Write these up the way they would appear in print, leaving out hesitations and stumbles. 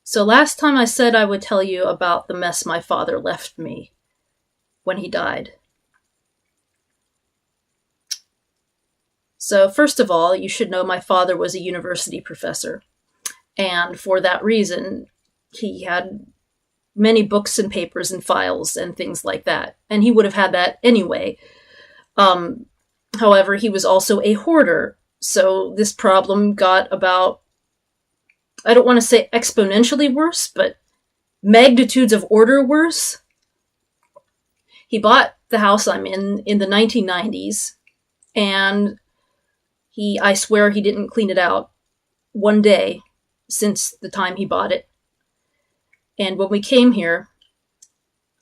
So last time I said I would tell you about the mess my father left me when he died. So first of all, you should know my father was a university professor. And for that reason, he had many books and papers and files and things like that. And he would have had that anyway. However, he was also a hoarder. So this problem got about, I don't want to say exponentially worse, but magnitudes of order worse. He bought the house I'm in the 1990s, and I swear he didn't clean it out one day since the time he bought it. And when we came here,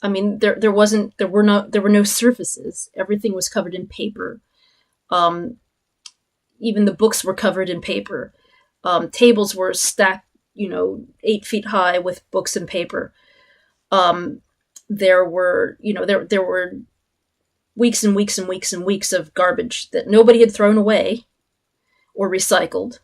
I mean, there were no surfaces. Everything was covered in paper. Even the books were covered in paper. Tables were stacked, 8 feet high with books and paper. There were weeks and weeks and weeks and weeks of garbage that nobody had thrown away or recycled.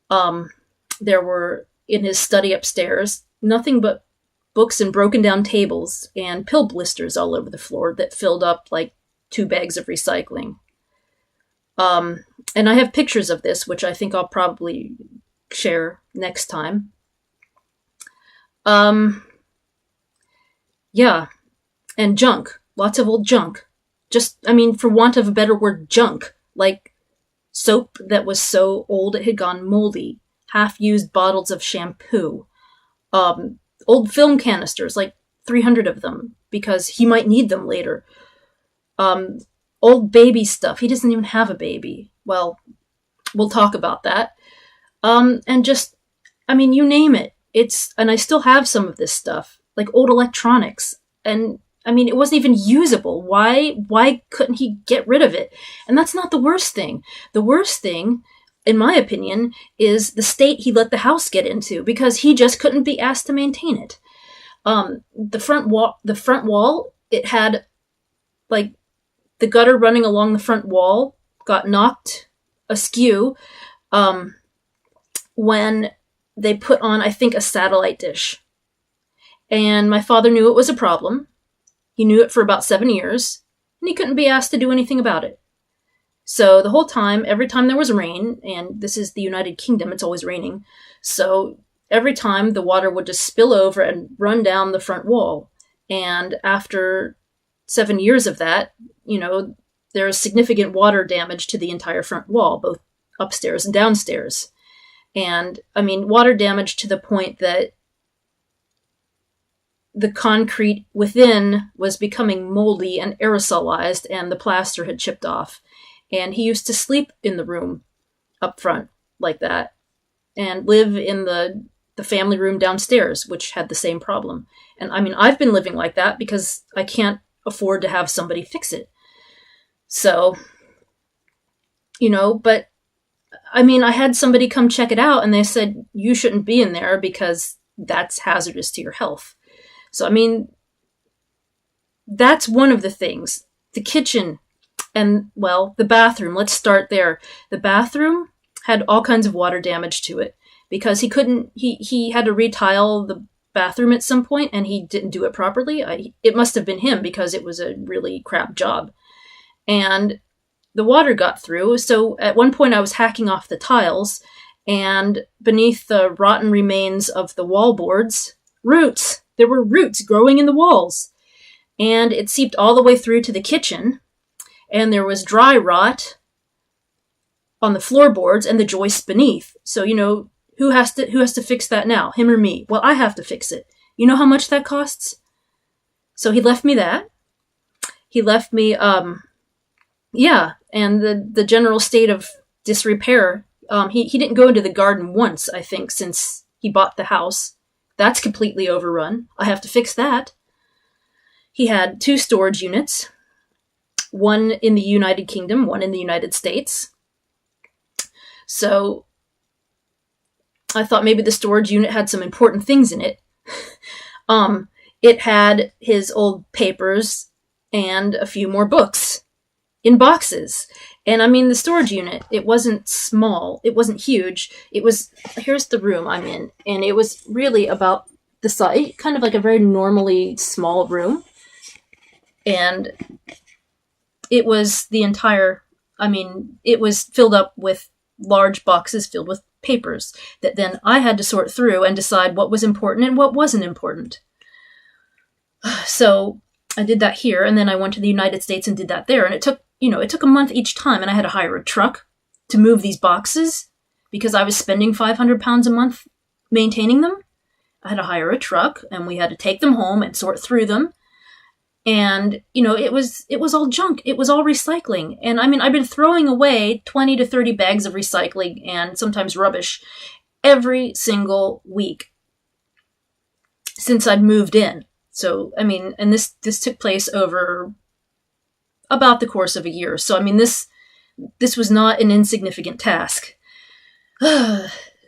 There were, in his study upstairs, nothing but books and broken down tables and pill blisters all over the floor that filled up like 2 bags of recycling. And I have pictures of this, which I think I'll probably share next time. Yeah. And junk. Lots of old junk. For want of a better word, junk. Like soap that was so old it had gone moldy. Half-used bottles of shampoo. Old film canisters, like 300 of them, because he might need them later. Old baby stuff. He doesn't even have a baby. Well, we'll talk about that. You name it. And I still have some of this stuff, like old electronics. And, it wasn't even usable. Why couldn't he get rid of it? And that's not the worst thing. The worst thing, in my opinion, is the state he let the house get into, because he just couldn't be asked to maintain it. The front wall, it had, like, the gutter running along the front wall got knocked askew when they put on, I think, a satellite dish. And my father knew it was a problem. He knew it for about 7 years, and he couldn't be asked to do anything about it. So the whole time, every time there was rain, and this is the United Kingdom, it's always raining, so every time the water would just spill over and run down the front wall. And after 7 years of that, there is significant water damage to the entire front wall, both upstairs and downstairs. And, water damage to the point that the concrete within was becoming moldy and aerosolized, and the plaster had chipped off. And he used to sleep in the room up front like that, and live in the family room downstairs, which had the same problem. And, I've been living like that because I can't afford to have somebody fix it. So, but, I had somebody come check it out, and they said, you shouldn't be in there because that's hazardous to your health. So, that's one of the things. The kitchen and, the bathroom. Let's start there. The bathroom had all kinds of water damage to it because he had to retile the bathroom at some point, and he didn't do it properly. It must have been him because it was a really crap job. And the water got through. So at one point I was hacking off the tiles, and beneath the rotten remains of the wall boards, roots. There were roots growing in the walls, and it seeped all the way through to the kitchen, and there was dry rot on the floorboards and the joists beneath. So, who has to fix that now? Him or me? Well, I have to fix it. You know how much that costs? So he left me that. He left me, and the general state of disrepair. He didn't go into the garden once, I think, since he bought the house. That's completely overrun. I have to fix that. He had 2 storage units, one in the United Kingdom, one in the United States. So I thought maybe the storage unit had some important things in it. It had his old papers and a few more books. in boxes. And I mean, the storage unit, it wasn't small, it wasn't huge. It was, here's the room I'm in, and it was really about the size, kind of like a very normally small room. And it was the entire, I mean, it was filled up with large boxes filled with papers that then I had to sort through and decide what was important and what wasn't important. So I did that here, and then I went to the United States and did that there, and it took a month each time, and I had to hire a truck to move these boxes because I was spending £500 a month maintaining them. I had to hire a truck, and we had to take them home and sort through them. And, it was all junk. It was all recycling. And I mean, I've been throwing away 20 to 30 bags of recycling and sometimes rubbish every single week since I'd moved in. So, I mean, and this took place over about the course of a year. So, I mean, this was not an insignificant task.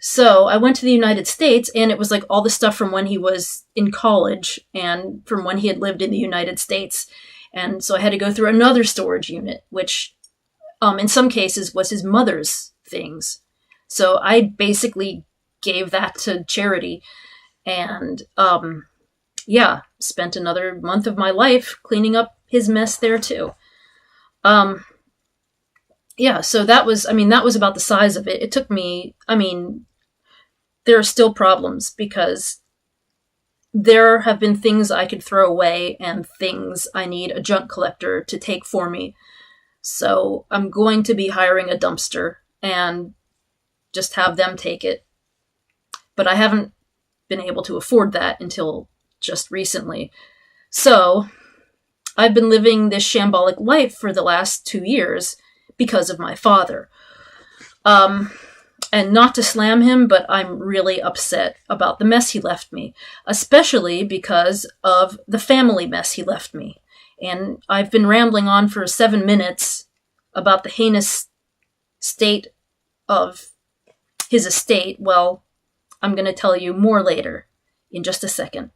So I went to the United States, and it was like all the stuff from when he was in college and from when he had lived in the United States. And so I had to go through another storage unit, which in some cases was his mother's things. So I basically gave that to charity, and spent another month of my life cleaning up his mess there too. So that was about the size of it. It took me, there are still problems because there have been things I could throw away and things I need a junk collector to take for me. So I'm going to be hiring a dumpster and just have them take it. But I haven't been able to afford that until just recently. So I've been living this shambolic life for the last 2 years because of my father. And not to slam him, but I'm really upset about the mess he left me, especially because of the family mess he left me. And I've been rambling on for 7 minutes about the heinous state of his estate. Well, I'm going to tell you more later in just a second.